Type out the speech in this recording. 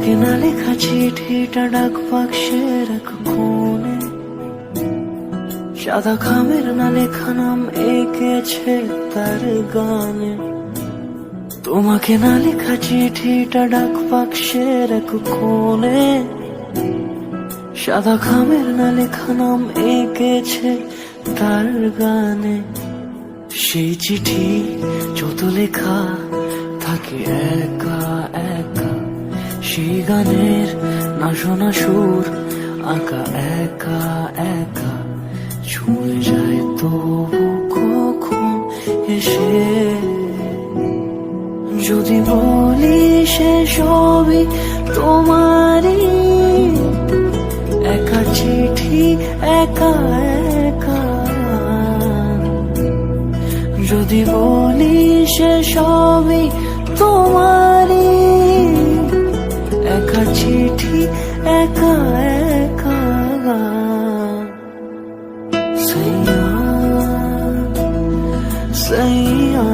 তোমাকে না লেখা চিঠিটা ডাক বাক্সের এক কোণে, সাদা খামের না লেখা নাম এঁকেছে তার গানে। তোমাকে না লেখা চিঠিটা ডাক বাক্সের এক কোণে, সাদা খামের না লেখা নাম এঁকেছে তার গানে। সেই চিঠি যত লেখা থাকে একা একা, সেই গানের না শোনা সুর আঁকা একা একা, ছুঁয়ে যায় তবু কখন এসে। যদি বলি সে সবই তোমারই, একা চিঠি একা একা। যদি বলি সে সবই তোমারই, একা চিঠি একা একা। সাইয়া সাইয়া